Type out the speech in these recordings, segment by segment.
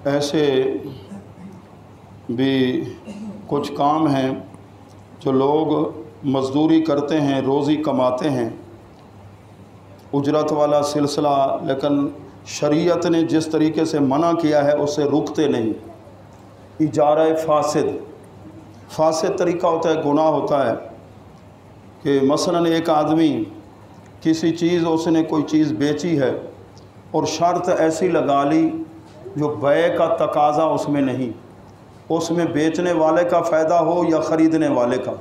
ऐसे भी कुछ काम हैं जो लोग मज़दूरी करते हैं, रोज़ी कमाते हैं, उजरत वाला सिलसिला, लेकिन शरीयत ने जिस तरीके से मना किया है उससे रुकते नहीं। इजारा फासिद तरीका होता है, गुनाह होता है कि मसलन एक आदमी किसी चीज़, उसने कोई चीज़ बेची है और शर्त ऐसी लगा ली जो बै का तकाज़ा उसमें नहीं, उसमें बेचने वाले का फ़ायदा हो या ख़रीदने वाले का,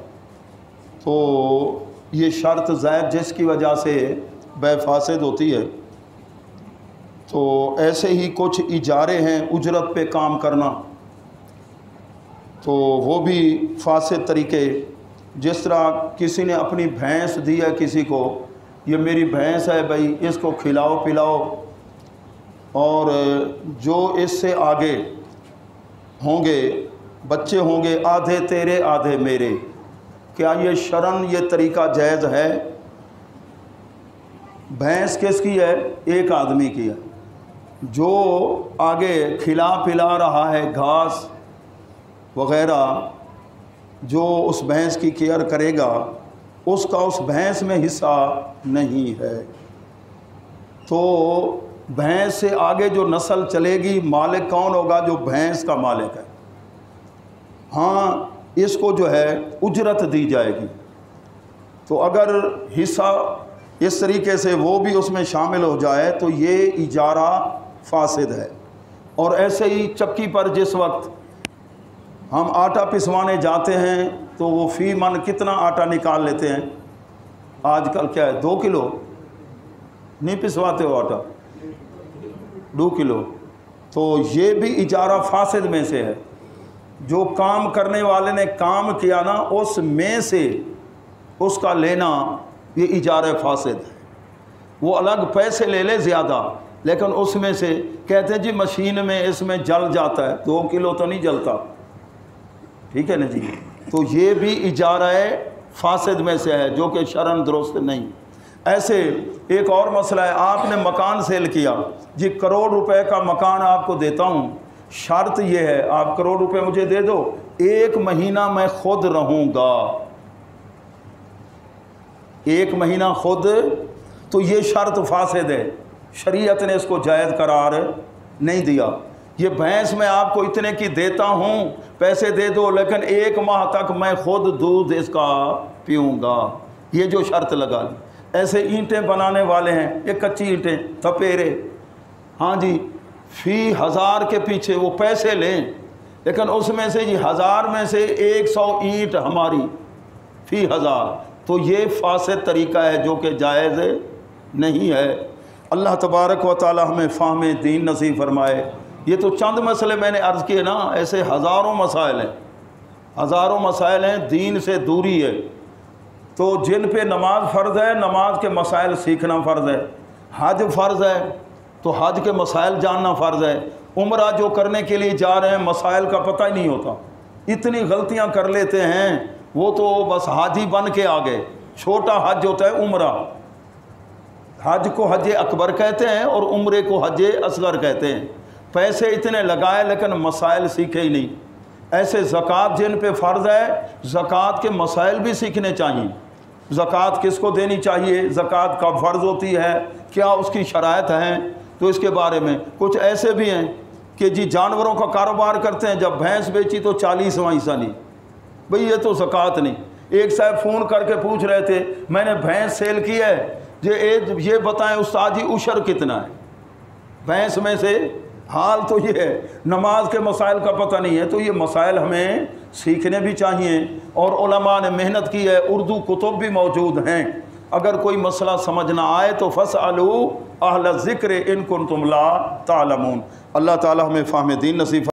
तो ये शर्त ज़ायद जिसकी वजह से बै फासिद होती है। तो ऐसे ही कुछ इजारे हैं, उजरत पे काम करना, तो वो भी फासिद तरीके। जिस तरह किसी ने अपनी भैंस दी है किसी को, ये मेरी भैंस है भाई, इसको खिलाओ पिलाओ, और जो इससे आगे होंगे बच्चे होंगे, आधे तेरे आधे मेरे, क्या ये शरन ये तरीका जायज़ है? भैंस किसकी है? एक आदमी की है। जो आगे खिला पिला रहा है घास वग़ैरह, जो उस भैंस की केयर करेगा, उसका उस भैंस में हिस्सा नहीं है। तो भैंस से आगे जो नस्ल चलेगी, मालिक कौन होगा? जो भैंस का मालिक है। हाँ, इसको जो है उजरत दी जाएगी। तो अगर हिस्सा इस तरीके से वो भी उसमें शामिल हो जाए तो ये इजारा फासिद है। और ऐसे ही चक्की पर जिस वक्त हम आटा पिसवाने जाते हैं तो वो फ़ी मन कितना आटा निकाल लेते हैं? आजकल क्या है, 2 किलो नहीं पिसवाते हो आटा, 2 किलो। तो ये भी इजारा फासिद में से है। जो काम करने वाले ने काम किया ना, उसमें से उसका लेना, ये इजारा फासिद है। वो अलग पैसे ले ले ज़्यादा, लेकिन उसमें से कहते हैं जी मशीन में इसमें जल जाता है, 2 किलो तो नहीं जलता, ठीक है ना जी। तो ये भी इजारा फासिद में से है, जो कि शरन दुरुस्त नहीं। ऐसे एक और मसला है, आपने मकान सेल किया जी, ₹1 करोड़ का मकान आपको देता हूँ, शर्त ये है आप ₹1 करोड़ मुझे दे दो, 1 महीना मैं खुद रहूँगा, 1 महीना खुद। तो ये शर्त फासिद है, शरीयत ने इसको जायज़ करार नहीं दिया। ये भैंस मैं आपको इतने की देता हूँ, पैसे दे दो, लेकिन 1 माह तक मैं खुद दूध इसका पीऊँगा, ये जो शर्त लगा ली। ऐसे ईंटें बनाने वाले हैं, ये कच्ची ईंटें थपेरे, हाँ जी, फ़ी 1000 के पीछे वो पैसे लें, लेकिन उसमें से जी 1000 में से 100 ईंट हमारी, फ़ी 1000। तो ये फासिद तरीका है जो कि जायज़ नहीं है। अल्लाह तबारक व तआला हमें फ़हम दीन नसीब फरमाए। ये तो चंद मसले मैंने अर्ज़ किए ना, ऐसे हज़ारों मसाइल हैं, हज़ारों मसाइल हैं। दीन से दूरी है, तो जिन पे नमाज फ़र्ज़ है, नमाज के मसाइल सीखना फ़र्ज़ है। हज फ़र्ज़ है, तो हज के मसाइल जानना फ़र्ज़ है। उम्रा जो करने के लिए जा रहे हैं, मसाइल का पता ही नहीं होता, इतनी गलतियां कर लेते हैं, वो तो बस हाजी बन के आ गए। छोटा हज होता है उम्रा, हज को हज अकबर कहते हैं और उम्रे को हज असगर कहते हैं। पैसे इतने लगाए लेकिन मसाइल सीखे ही नहीं। ऐसे ज़कात जिन पे फ़र्ज़ है, ज़कात के मसाइल भी सीखने चाहिए। ज़कात किसको देनी चाहिए, ज़कात कब फ़र्ज़ होती है, क्या उसकी शराइत हैं, तो इसके बारे में। कुछ ऐसे भी हैं कि जी जानवरों का कारोबार करते हैं, जब भैंस बेची तो 40वां हिस्सा नहीं, भाई ये तो ज़कात नहीं। एक साहब फ़ोन करके पूछ रहे थे, मैंने भैंस सेल की है, ये बताएं उस्ताद जी उशर कितना है भैंस में से। हाल तो ये है, नमाज के मसाइल का पता नहीं है। तो ये मसाइल हमें सीखने भी चाहिए, और उलमा ने मेहनत की है, उर्दू कुतुब भी मौजूद हैं। अगर कोई मसला समझ ना आए तो फसअलू अहल ज़िक्र इन कुन्तुम ला तालमून। अल्लाह ताला हमें फ़हम दीन नसीब